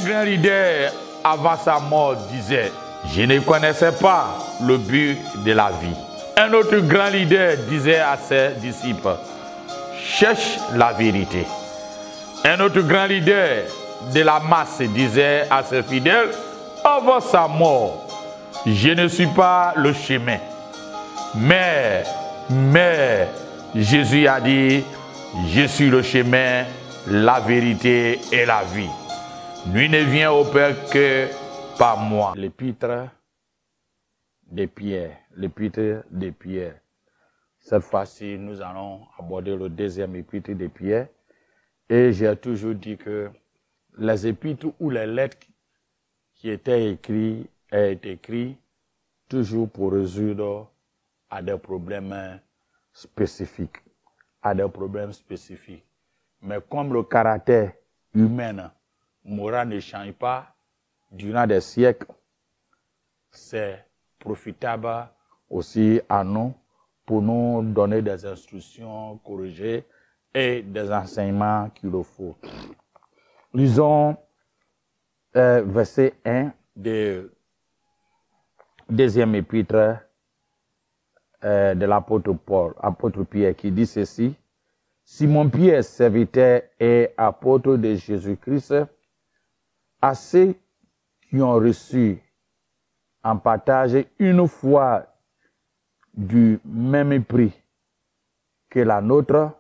Un grand leader, avant sa mort, disait, je ne connaissais pas le but de la vie. Un autre grand leader disait à ses disciples, cherche la vérité. Un autre grand leader de la masse disait à ses fidèles, avant sa mort, je ne suis pas le chemin. Mais Jésus a dit, je suis le chemin, la vérité et la vie. Nul ne vient au Père que par moi. L'épître de Pierre. L'épître de Pierre. Cette fois-ci, nous allons aborder le deuxième épître de Pierre. Et j'ai toujours dit que les épîtres ou les lettres qui étaient écrites toujours pour résoudre à des problèmes spécifiques. À des problèmes spécifiques. Mais comme le caractère humain, moral ne change pas durant des siècles, c'est profitable aussi à nous pour nous donner des instructions corrigées et des enseignements qu'il nous faut. Lisons verset 1 de deuxième épître de l'apôtre Paul, apôtre Pierre, qui dit ceci. Simon Pierre, serviteur et apôtre de Jésus-Christ, à ceux qui ont reçu en partage une foi du même prix que la nôtre,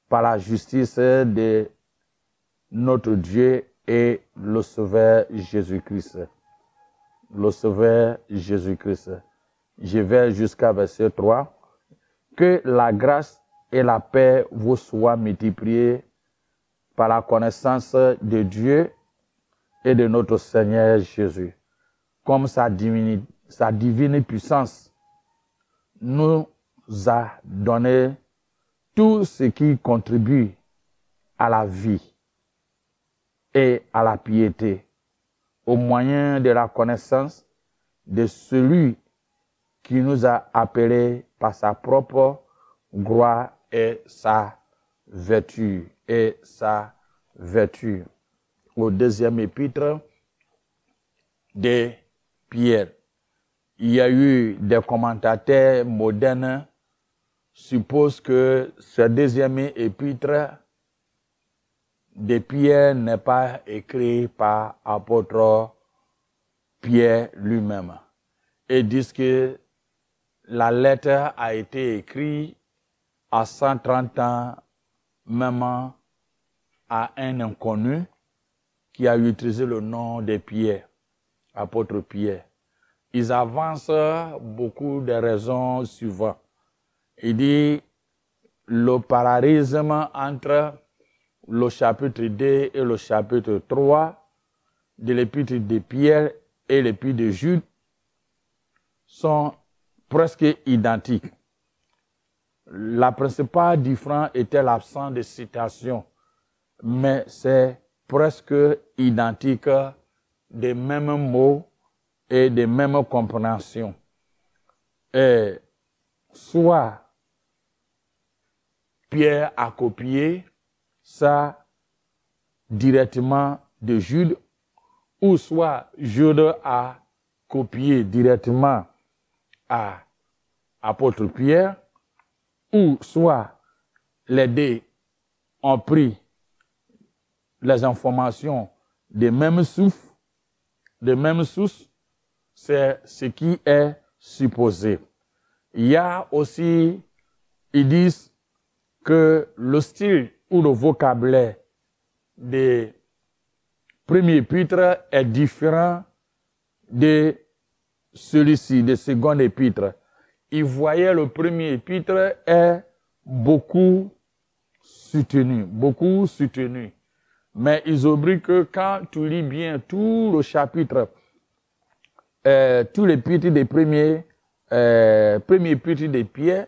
par la justice de notre Dieu et le Sauveur Jésus-Christ. Le Sauveur Jésus-Christ. Je vais jusqu'à verset 3. Que la grâce et la paix vous soient multipliées par la connaissance de Dieu et de notre Seigneur Jésus. Comme sa divine puissance nous a donné tout ce qui contribue à la vie et à la piété, au moyen de la connaissance de celui qui nous a appelés par sa propre gloire et sa vertu. Au deuxième épître de Pierre. Il y a eu des commentateurs modernes supposent que ce deuxième épître de Pierre n'est pas écrit par l'apôtre Pierre lui-même. Et disent que la lettre a été écrite à 130 ans, même à un inconnu qui a utilisé le nom de Pierre, apôtre Pierre. Ils avancent beaucoup de raisons suivantes. Il dit le parallélisme entre le chapitre 2 et le chapitre 3 de l'épître de Pierre et l'épître de Jude sont presque identiques. La principale différence était l'absence de citation, mais c'est presque identique des mêmes mots et des mêmes compréhensions. Et soit Pierre a copié ça directement de Jude, ou soit Jude a copié directement à apôtre Pierre, ou soit les deux ont pris les informations des mêmes sources, c'est ce qui est supposé. Il y a aussi, ils disent que le style ou le vocabulaire des premiers épîtres est différent de celui-ci, de second épître. Ils voyaient le premier épître est beaucoup soutenu. Mais ils oublient que quand tu lis bien tout le chapitre, tout l'épître des premiers épîtres de Pierre,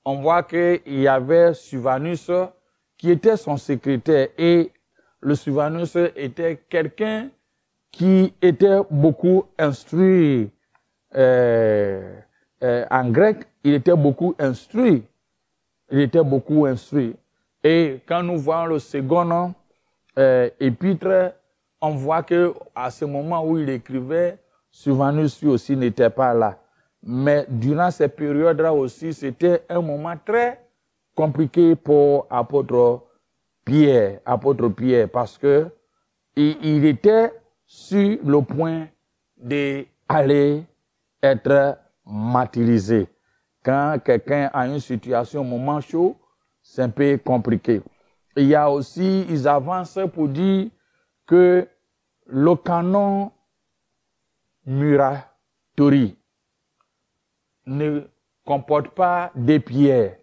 on voit qu'il y avait Silvanus qui était son secrétaire. Et le Silvanus était quelqu'un qui était beaucoup instruit en grec. Il était beaucoup instruit. Et quand nous voyons le second épître, on voit que à ce moment où il écrivait, Sylvanus aussi n'était pas là. Mais durant ces périodes-là aussi, c'était un moment très compliqué pour apôtre Pierre, parce que il était sur le point d'aller être martyrisé. Quand quelqu'un a une situation, un moment chaud, c'est un peu compliqué. Il y a aussi, ils avancent pour dire que le canon Muratori ne comporte pas des pierres,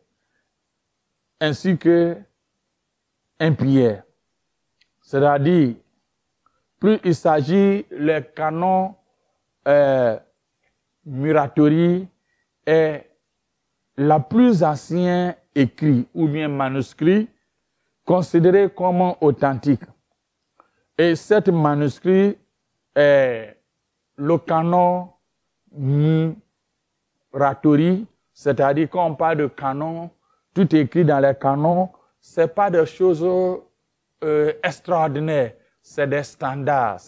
ainsi que un pierre. C'est-à-dire, plus il s'agit, le canon Muratori est la plus ancien écrit ou bien manuscrit considéré comme authentique. Et cet manuscrit est le canon Muratori, c'est-à-dire quand on parle de canon, tout écrit dans les canons, c'est pas des choses extraordinaires, c'est des standards,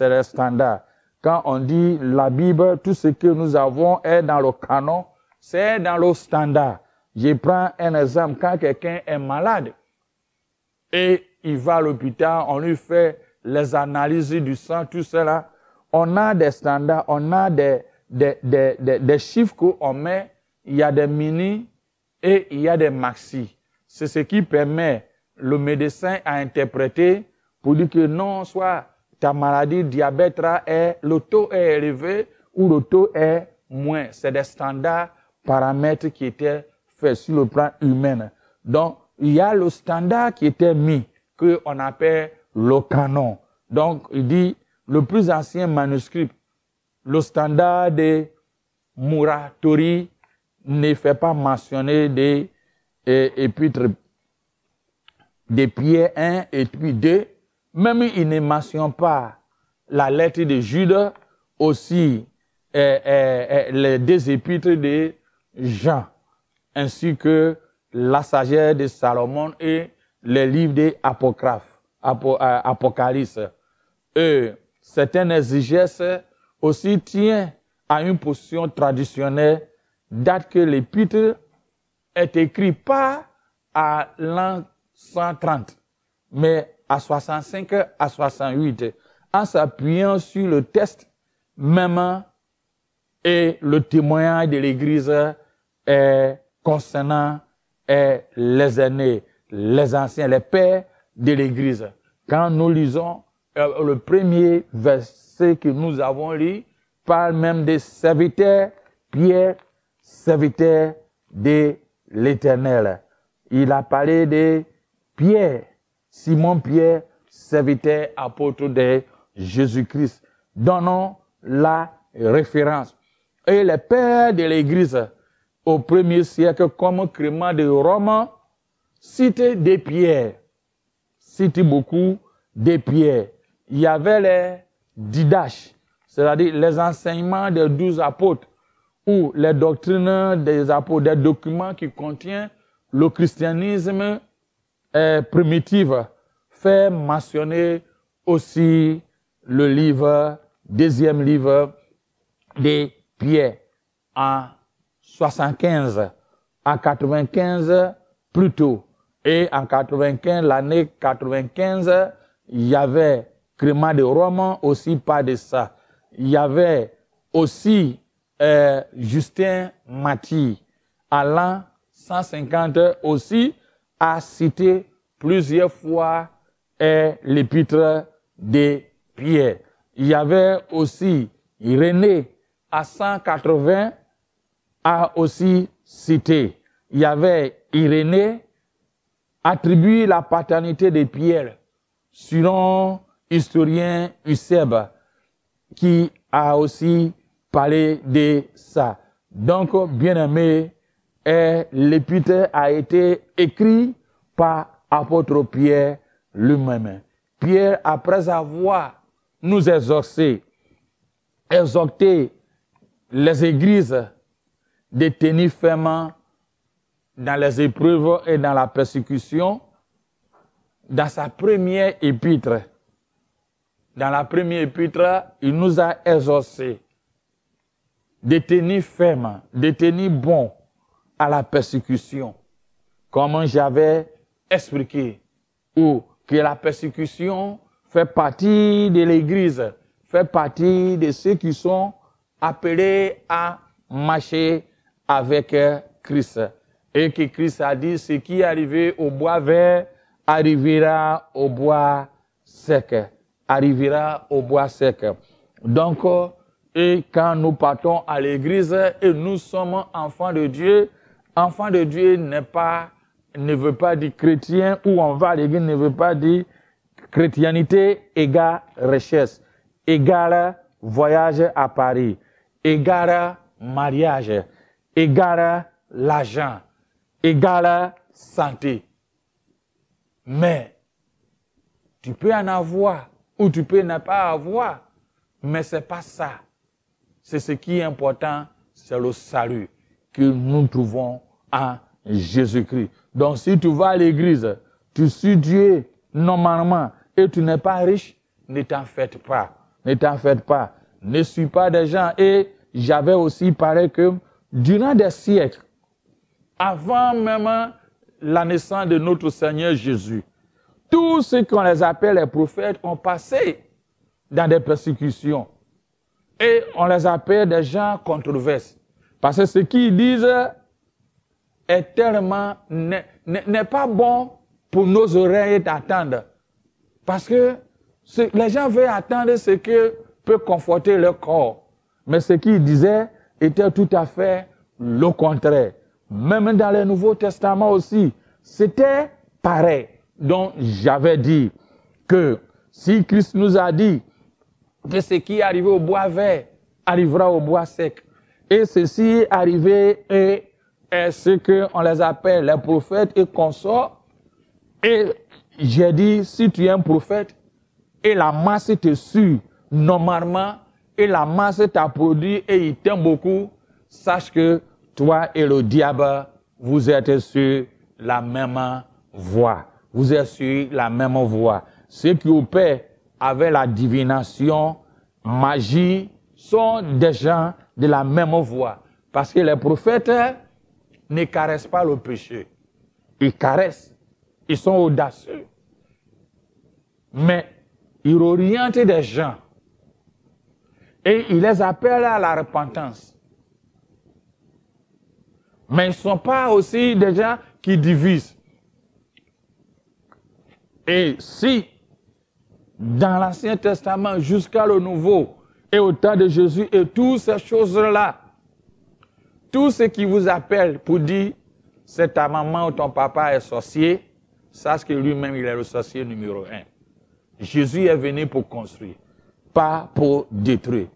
Quand on dit la Bible, tout ce que nous avons est dans le canon, c'est dans le standard. Je prends un exemple, quand quelqu'un est malade et il va à l'hôpital, on lui fait les analyses du sang, tout cela, on a des standards, on a des chiffres qu'on met, il y a des mini et il y a des maxi. C'est ce qui permet le médecin à interpréter pour dire que non, soit ta maladie diabète le taux est élevé ou le taux est moins. C'est des standards paramètres qui étaient faits sur le plan humain. Donc, il y a le standard qui était mis, qu'on appelle le canon. Donc, il dit, le plus ancien manuscrit, le standard de Muratori ne fait pas mentionner des épîtres de Pierre 1 et puis 2. Même il ne mentionne pas la lettre de Jude, aussi les deux épîtres de Jean, ainsi que la sagesse de Salomon et les livres des Apocalypse. Certaines exigences aussi tiennent à une position traditionnelle, date que l'épître est écrit pas à l'an 130, mais à 65 à 68, en s'appuyant sur le texte même et le témoignage de l'Église concernant les aînés, les anciens, les pères de l'Église. Quand nous lisons le premier verset que nous avons lu, parle même des serviteurs, Pierre, serviteur de l'Éternel. Il a parlé de Pierre, Simon Pierre, serviteur apôtre de Jésus-Christ. Donnons la référence. Et les pères de l'Église au premier siècle, comme Clément de Rome, citent des pierres, citent beaucoup des pierres. Il y avait les didaches, c'est-à-dire les enseignements des 12 apôtres, ou les doctrines des apôtres, des documents qui contiennent le christianisme primitif, fait mentionner aussi le deuxième livre de Pierre, en 75, en 95 plus tôt. Et en 95, l'année 95, il y avait Clément de Rome aussi pas de ça. Il y avait aussi Justin Matthieu, à l'an 150 aussi, a cité plusieurs fois l'épître de Pierre. Il y avait aussi Irénée, à 180, a aussi cité. Il y avait Irénée, attribue la paternité de Pierre, selon historien Eusèbe, qui a aussi parlé de ça. Donc, bien aimé, l'épître a été écrit par apôtre Pierre lui-même. Pierre, après avoir nous exhorté les églises de tenir fermement dans les épreuves et dans la persécution, dans sa première épître, dans la première épître, il nous a exhortés de tenir ferme, de tenir bon à la persécution, comme j'avais expliqué, ou que la persécution fait partie de l'Église, fait partie de ceux qui sont appelés à marcher avec Christ. Et que Christ a dit, ce qui est arrivé au bois vert arrivera au bois sec. Arrivera au bois sec. Donc, et quand nous partons à l'église et nous sommes enfants de Dieu ne veut pas dire chrétien, ou on va à l'église ne veut pas dire chrétienté égale richesse, égale voyage à Paris, égale mariage, égale l'argent, égale santé. Mais tu peux en avoir ou tu peux ne pas avoir, mais ce n'est pas ça. C'est ce qui est important, c'est le salut que nous trouvons en Jésus-Christ. Donc si tu vas à l'église, tu suis Dieu normalement et tu n'es pas riche, ne t'en faites pas. Ne t'en faites pas. Ne suis pas des gens. Et j'avais aussi parlé que durant des siècles, avant même la naissance de notre Seigneur Jésus, tous ceux qu'on les appelle les prophètes ont passé dans des persécutions. Et on les appelle des gens controversés. Parce que ce qu'ils disent est tellement, n'est pas bon pour nos oreilles d'entendre. Parce que les gens veulent attendre ce que peut conforter leur corps. Mais ce qu'ils disaient était tout à fait le contraire. Même dans le Nouveau Testament aussi, c'était pareil. Donc j'avais dit que si Christ nous a dit que ce qui est arrivé au bois vert arrivera au bois sec, et ceci est arrivé et ce qu'on les appelle les prophètes et consorts, et j'ai dit, si tu es un prophète et la masse te suit normalement et la masse t'applaudit et il t'aime beaucoup, sache que toi et le diable, vous êtes sur la même voie. Vous êtes sur la même voie. Ceux qui opèrent avec la divination, magie, sont des gens de la même voie. Parce que les prophètes ne caressent pas le péché. Ils caressent. Ils sont audacieux. Mais ils orientent des gens. Et ils les appellent à la repentance. Mais ils ne sont pas aussi des gens qui divisent. Et si, dans l'Ancien Testament jusqu'à le Nouveau, et au temps de Jésus, et toutes ces choses-là, tout ce qui vous appelle pour dire, c'est ta maman ou ton papa est sorcier, sache que lui-même, il est le sorcier numéro 1. Jésus est venu pour construire, pas pour détruire.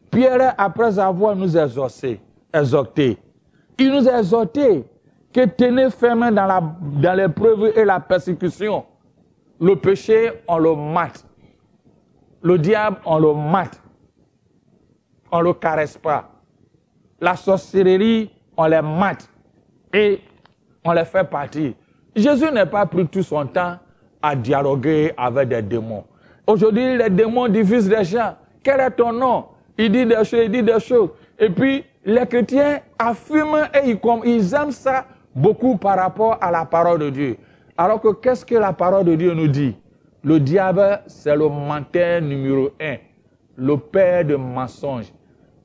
Pierre, après avoir nous exhorté, il nous a exhorté que tenez ferme dans l'épreuve et la persécution. Le péché, on le mate. Le diable, on le mate. On ne le caresse pas. La sorcellerie, on les mate. Et on les fait partir. Jésus n'a pas pris tout son temps à dialoguer avec des démons. Aujourd'hui, les démons divisent les gens. Quel est ton nom? Il dit des choses, il dit des choses. Et puis, les chrétiens affirment et ils aiment ça beaucoup par rapport à la parole de Dieu. Alors que qu'est-ce que la parole de Dieu nous dit? Le diable, c'est le menteur numéro 1, le père de mensonges.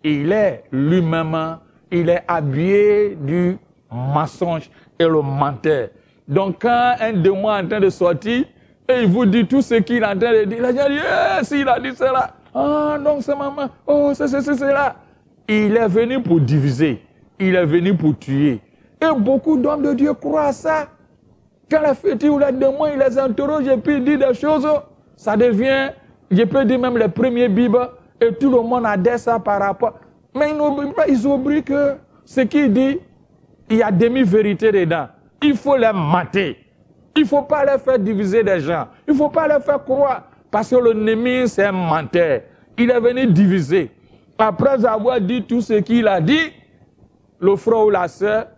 Il est lui-même, il est habillé du mensonge et le menteur. Donc quand un démon est en train de sortir, et il vous dit tout ce qu'il est en train de dire, la gens dit, s'il a dit cela, ah non, c'est maman, oh, c'est là. Il est venu pour diviser, il est venu pour tuer. Et beaucoup d'hommes de Dieu croient à ça. Quand la fétiche ou les démons, ils les interrogent et puis ils disent des choses, ça devient, je peux dire même les premiers Bibles, et tout le monde adhère ça par rapport. Mais ils oublient que ce qu'il dit, il y a demi-vérité dedans. Il faut les mater. Il ne faut pas les faire diviser des gens. Il ne faut pas les faire croire. Parce que l'ennemi, c'est un menteur. Il est venu diviser. Après avoir dit tout ce qu'il a dit, le frère ou la sœur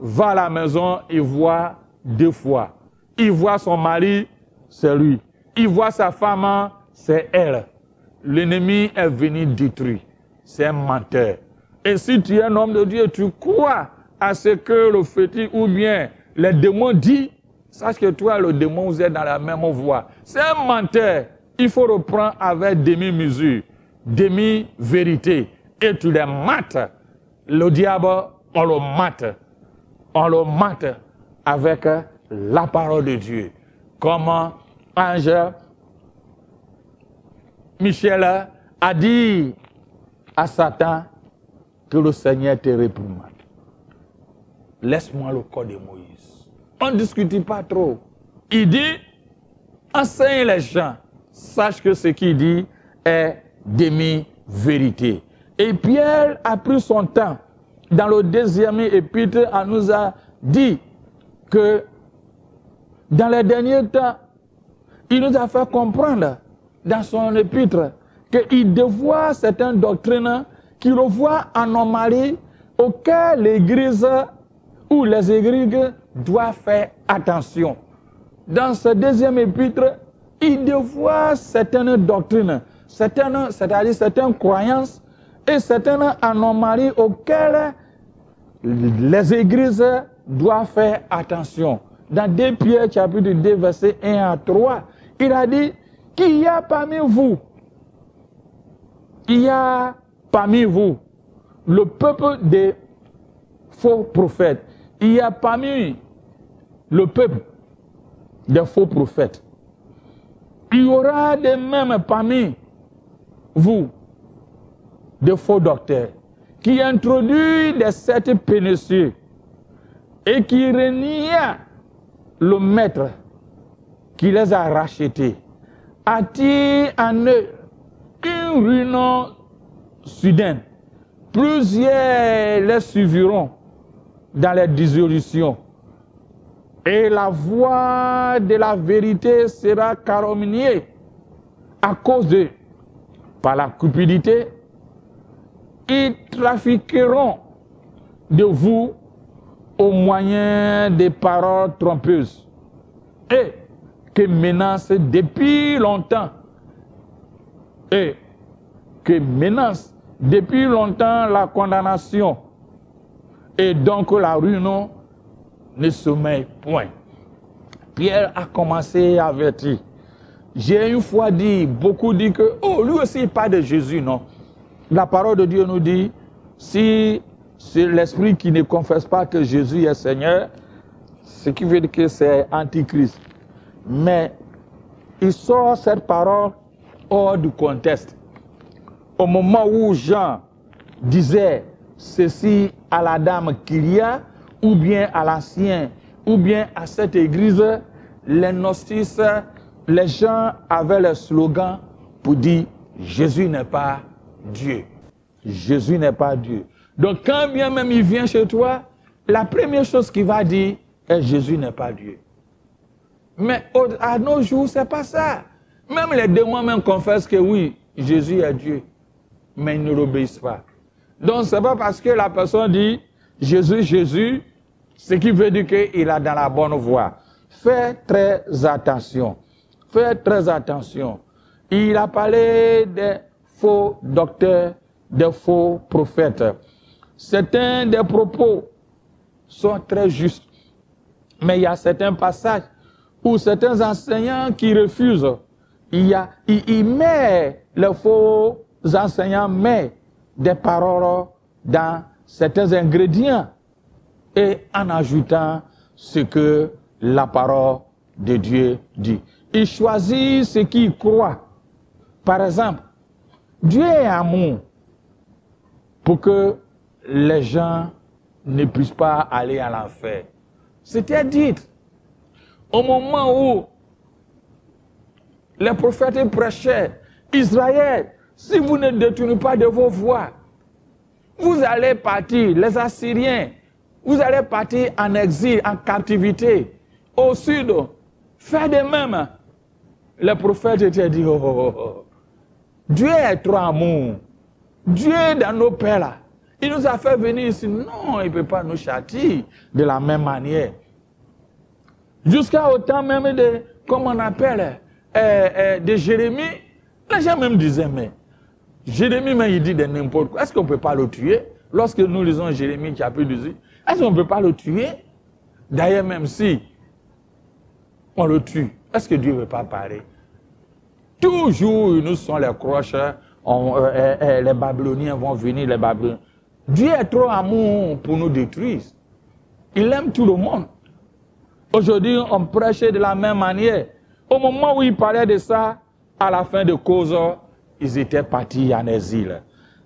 va à la maison et voit 2 fois. Il voit son mari, c'est lui. Il voit sa femme, c'est elle. l'ennemi est venu détruire. C'est un menteur. Et si tu es un homme de Dieu, tu crois à ce que le fétiche ou bien les démons disent, sache que toi, le démon, vous êtes dans la même voie. C'est un menteur. Il faut reprendre avec demi-mesure, demi-vérité. Et tu les mates. Le diable, on le mate. On le mate avec la parole de Dieu. Comme ange Michel a dit à Satan que le Seigneur te réprimande. Laisse-moi le corps de Moïse. On ne discute pas trop. Il dit, enseigne les gens. Sache que ce qu'il dit est demi-vérité. Et Pierre a pris son temps. Dans le deuxième épître, on nous a dit que dans les derniers temps, il nous a fait comprendre dans son épître qu'il dévoie certaines doctrines qu'il revoit anomalies auxquelles l'Église ou les églises doivent faire attention. Dans ce deuxième épître, il dévoie certaines doctrines, c'est-à-dire certaines croyances et certaines anomalies auxquelles les églises doivent faire attention. Dans 2 Pierre chapitre 2, versets 1 à 3, il a dit qu'il y a parmi vous, le peuple des faux prophètes. Il y a parmi le peuple des faux prophètes. Il y aura de même parmi vous de faux docteurs qui introduisent des sectes pernicieuses et qui renient le maître qui les a rachetés, attirent en eux une ruine soudaine. Plusieurs les suivront dans les dissolutions. Et la voie de la vérité sera calomniée à cause de, par la cupidité, ils trafiqueront de vous au moyen des paroles trompeuses et que menacent depuis longtemps la condamnation et donc la ruine ne sommeille point. Pierre a commencé à avertir. J'ai une fois dit, beaucoup dit que, oh, lui aussi il parle de Jésus, non? La parole de Dieu nous dit, si c'est l'esprit qui ne confesse pas que Jésus est Seigneur, ce qui veut dire que c'est Antichrist. Mais il sort cette parole hors du contexte. Au moment où Jean disait ceci à la dame Kyria, ou bien à l'ancien, ou bien à cette église, les gnostiques, les gens avaient le slogan pour dire Jésus n'est pas Dieu. Jésus n'est pas Dieu. Donc quand bien même il vient chez toi, la première chose qu'il va dire est Jésus n'est pas Dieu. Mais à nos jours, c'est pas ça. Même les démons même confessent que oui, Jésus est Dieu. Mais ils ne l'obéissent pas. Donc c'est pas parce que la personne dit Jésus, Jésus, ce qui veut dire qu'il est dans la bonne voie. Faites très attention. Faites très attention. Il a parlé des faux docteurs, des faux prophètes. Certains des propos sont très justes. Mais il y a certains passages où certains enseignants qui refusent. Il met les faux enseignants, met des paroles dans certains ingrédients et en ajoutant ce que la parole de Dieu dit. Il choisit ce qu'il croit. Par exemple, Dieu est amour pour que les gens ne puissent pas aller à l'enfer. C'était dit au moment où les prophètes prêchaient, Israël, si vous ne détournez pas de vos voies, vous allez partir, les Assyriens, vous allez partir en exil, en captivité, au sud. Faites de même. Les prophètes étaient dit, oh, Dieu est trop amour. Dieu est dans nos pères là. Il nous a fait venir ici. Non, il ne peut pas nous châtier de la même manière. Jusqu'à au temps même de, comme on appelle, de Jérémie, les gens même disaient, mais Jérémie, mais il dit de n'importe quoi. Est-ce qu'on ne peut pas le tuer? Lorsque nous lisons Jérémie qui a pu dire, est-ce qu'on ne peut pas le tuer? D'ailleurs, même si on le tue, est-ce que Dieu ne veut pas parler? Toujours, nous sommes les croches, les Babyloniens vont venir, les Babyloniens. Dieu est trop amour pour nous détruire. Il aime tout le monde. Aujourd'hui, on prêchait de la même manière. Au moment où il parlait de ça, à la fin de cause, ils étaient partis en exil.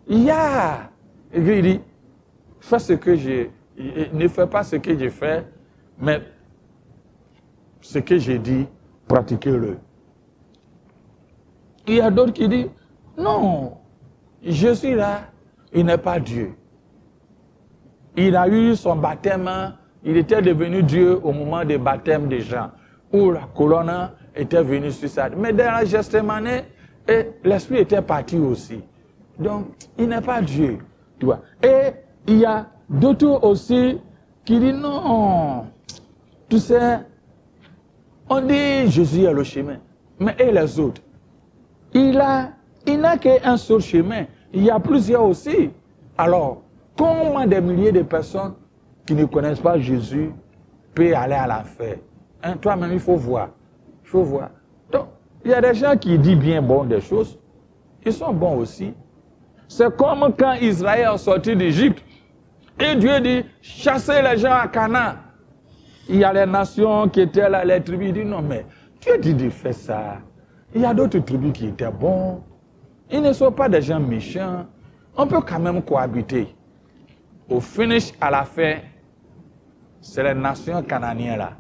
Il dit, fais ce que ne fais pas ce que j'ai fait, mais ce que j'ai dit, pratiquez-le. Il y a d'autres qui disent, non, je suis là, il n'est pas Dieu. Il a eu son baptême, il était devenu Dieu au moment du baptême des gens, où la colonne était venue sur ça. Mais dans la Gethsémane, l'esprit était parti aussi. Donc, il n'est pas Dieu. Tu vois. Et il y a d'autres aussi qui disent, non, tu sais, on dit Jésus est le chemin. Mais et les autres? Il n'a qu'un seul chemin. Il y a plusieurs aussi. Alors, comment des milliers de personnes qui ne connaissent pas Jésus peuvent aller à l'enfer? Hein, toi-même, il faut voir. Il faut voir. Donc, il y a des gens qui disent bien bon des choses. Ils sont bons aussi. C'est comme quand Israël est sorti d'Égypte. Et Dieu dit, chassez les gens à Canaan. Il y a les nations qui étaient là, les tribus. Il dit, non, mais Dieu dit de faire ça. Il y a d'autres tribus qui étaient bons. Ils ne sont pas des gens méchants. On peut quand même cohabiter. Au finish, à la fin, c'est les nations cananéennes là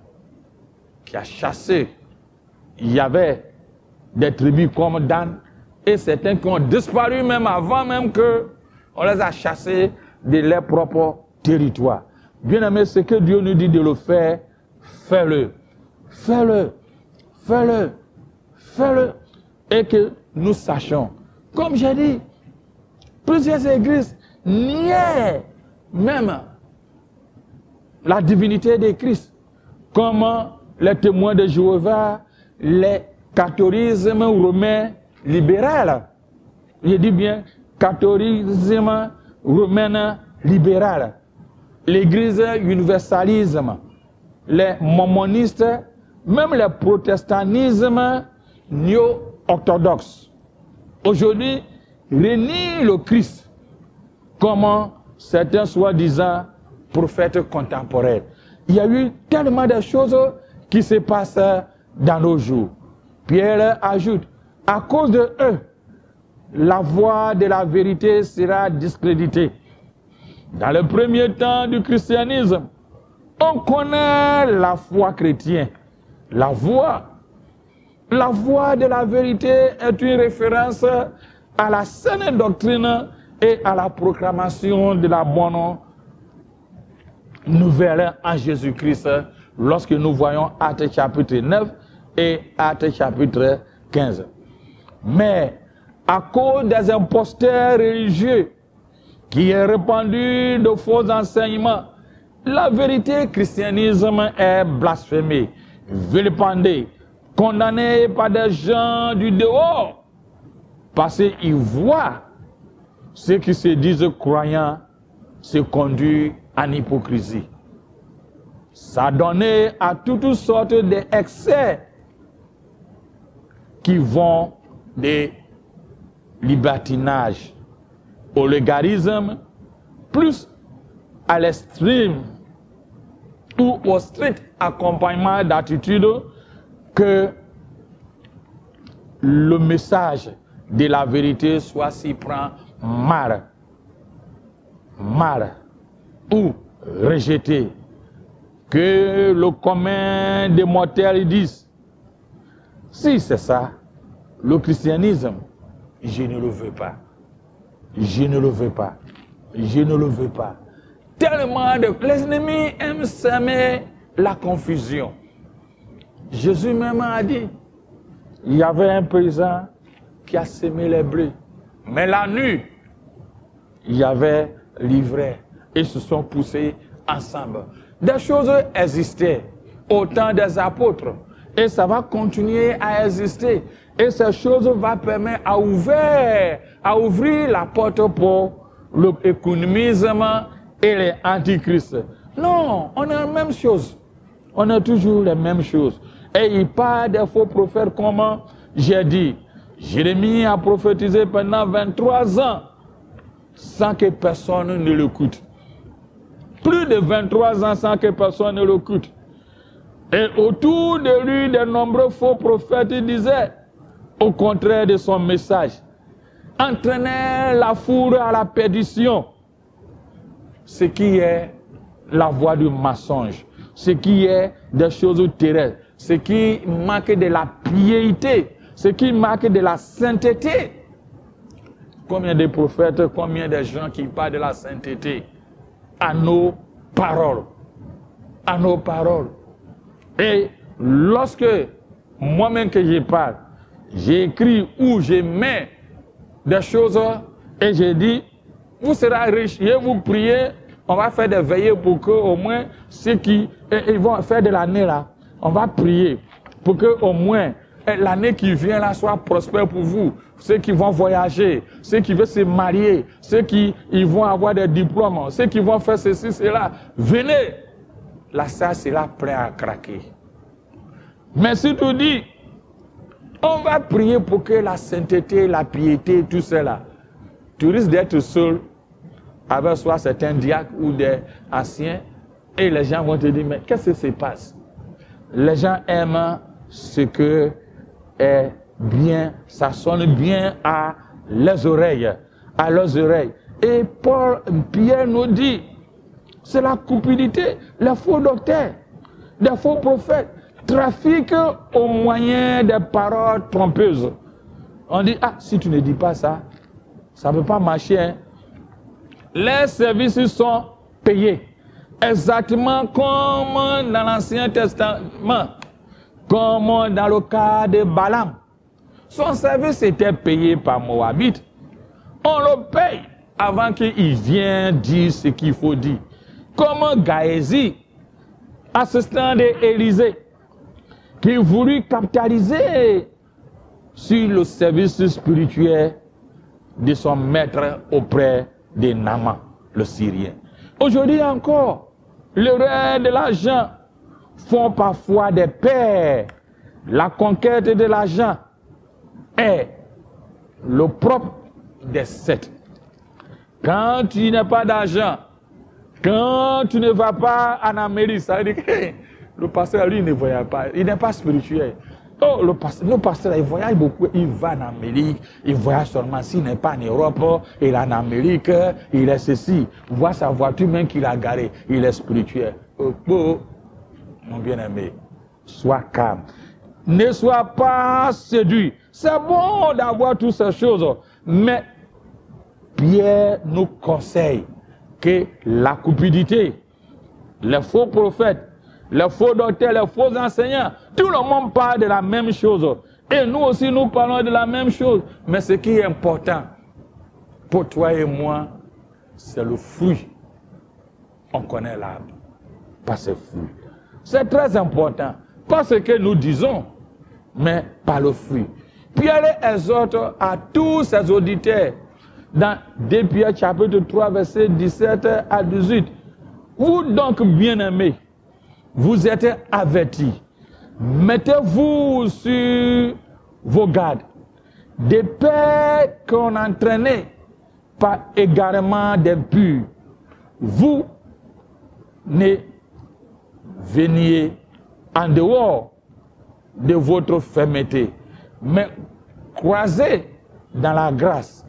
qui a chassé. Il y avait des tribus comme Dan et certains qui ont disparu même avant même qu'on les a chassés de leur propre territoire. Bien aimé, ce que Dieu nous dit de le faire, fais-le. Fais-le. Fais-le. Fais-le. Et que nous sachions. Comme j'ai dit, plusieurs églises niaient même la divinité de Christ. Comme les témoins de Jéhovah, les catholicismes romains libéral. Je dis bien catholicisme romain libéral. L'église universalisme. Les mormonistes, même les protestantisme néo-orthodoxe. Aujourd'hui, renie le Christ comme certains soi-disant prophètes contemporains. Il y a eu tellement de choses qui se passent dans nos jours. Pierre ajoute, à cause de eux, la voie de la vérité sera discréditée. Dans le premier temps du christianisme, on connaît la foi chrétienne. La voie de la vérité est une référence à la saine doctrine et à la proclamation de la bonne nouvelle en Jésus-Christ, lorsque nous voyons Actes chapitre 9 et Actes chapitre 15. Mais à cause des imposteurs religieux qui ont répandu de faux enseignements, la vérité christianisme est blasphémée, vilipendée, condamnée par des gens du dehors, parce qu'ils voient ceux qui se disent croyants se conduire en hypocrisie. Ça a donné à toutes sortes d'excès qui vont des libertinages au légarisme, plus à l'extrême ou au strict accompagnement d'attitude que le message de la vérité soit s'y prend mal ou rejeté, que le commun des mortels disent. Si c'est ça, le christianisme, je ne le veux pas. Je ne le veux pas. Je ne le veux pas. Tellement de... Les ennemis aiment semer la confusion. Jésus même a dit, il y avait un paysan qui a semé les blés. Mais la nuit, il y avait l'ivraie. Ils se sont poussés ensemble. Des choses existaient au temps des apôtres. Et ça va continuer à exister. Et ces choses vont permettre à ouvrir à ouvrir la porte pour l'économisme et les antichrists. Non, on a la même chose. On a toujours les mêmes choses. Et il parle des faux prophètes comme j'ai dit. Jérémie a prophétisé pendant 23 ans sans que personne ne l'écoute. Plus de 23 ans sans que personne ne l'écoute. Et autour de lui, de nombreux faux prophètes disaient, au contraire de son message, entraînaient la foule à la perdition. Ce qui est la voie du mensonge, ce qui est des choses terrestres, ce qui manque de la piété, ce qui manque de la sainteté. Combien de prophètes, combien de gens qui parlent de la sainteté à nos paroles. À nos paroles. Et lorsque moi-même que je parle, j'écris ou je mets des choses et je dis, vous serez riche, et vous priez, on va faire des veillées pour que au moins ceux qui ils vont faire de l'année là, on va prier pour que au moins l'année qui vient là soit prospère pour vous. Ceux qui vont voyager, ceux qui veulent se marier, ceux qui ils vont avoir des diplômes, ceux qui vont faire ceci, cela. Venez, la salle sera prête à craquer. Mais si tu dis, on va prier pour que la sainteté, la piété, tout cela, tu risques d'être seul avec soit certains diacres ou des anciens, et les gens vont te dire, mais qu'est-ce qui se passe? Les gens aiment ce que est bien, ça sonne bien à leurs oreilles, Et Pierre nous dit, c'est la cupidité, les faux docteurs, les faux prophètes, trafiquent au moyen des paroles trompeuses. On dit, ah, si tu ne dis pas ça, ça ne peut pas marcher. Hein. Les services sont payés. Exactement comme dans l'Ancien Testament, comme dans le cas de Balaam. Son service était payé par Moabite. On le paye avant qu'il vienne dire ce qu'il faut dire. Comme Gaézi, assistant d'Élisée, qui voulut capitaliser sur le service spirituel de son maître auprès de Naaman, le Syrien. Aujourd'hui encore, le rêve de l'argent font parfois des pères. La conquête de l'argent est le propre des sept. Quand tu n'as pas d'argent, quand tu ne vas pas en Amérique, ça veut dire que le pasteur, lui, ne voyage pas. Il n'est pas spirituel. Oh, le pasteur, il voyage beaucoup. Il va en Amérique. Il voyage seulement s'il n'est pas en Europe. Il est en Amérique. Il est ceci. Vois sa voiture même qu'il a garée. Il est spirituel. Oh, mon bien-aimé, sois calme. Ne sois pas séduit. C'est bon d'avoir toutes ces choses. Mais Pierre nous conseille que la cupidité, les faux prophètes, les faux docteurs, les faux enseignants, tout le monde parle de la même chose. Et nous aussi, nous parlons de la même chose. Mais ce qui est important pour toi et moi, c'est le fruit. On connaît l'arbre, pas ses fruits. C'est très important. Pas ce que nous disons, mais par le fruit. Pierre exhorte à tous ses auditeurs, dans 2 Pierre chapitre 3, versets 17 à 18. Vous donc, bien-aimés, vous êtes avertis. Mettez-vous sur vos gardes. Des pères qu'on entraînait par égarement d'impurs. Vous ne veniez en dehors de votre fermeté, mais croisez dans la grâce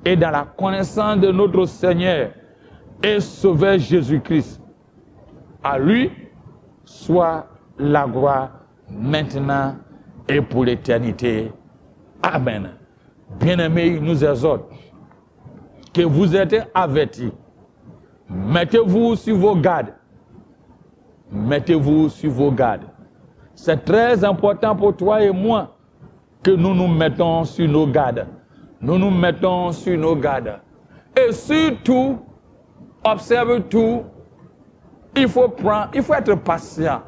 et dans la connaissance de notre Seigneur et Sauveur Jésus-Christ. À lui soit la gloire maintenant et pour l'éternité. Amen. Bien-aimés, il nous exhorte que vous êtes avertis. Mettez-vous sur vos gardes. Mettez-vous sur vos gardes. C'est très important pour toi et moi que nous nous mettons sur nos gardes. Nous nous mettons sur nos gardes. Et surtout, observe tout. Il faut être patient.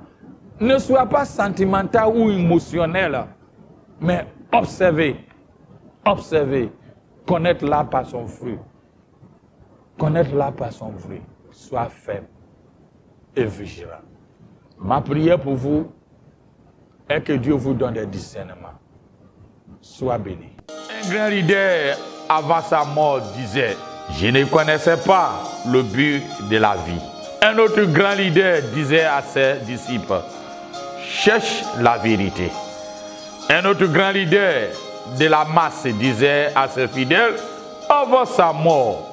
Ne sois pas sentimental ou émotionnel, mais observez. Observez. Connaître-la par son fruit. Connaître-la par son fruit. Sois ferme et vigilant. Ma prière pour vous est que Dieu vous donne des discernements. Sois béni. Un grand leader, avant sa mort, disait, je ne connaissais pas le but de la vie. Un autre grand leader disait à ses disciples, cherche la vérité. Un autre grand leader de la masse disait à ses fidèles, avant sa mort,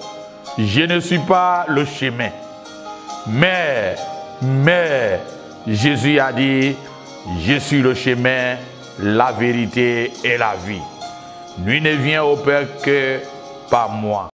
je ne suis pas le chemin. Mais Jésus a dit, je suis le chemin, la vérité et la vie. Nul ne vient au Père que par moi.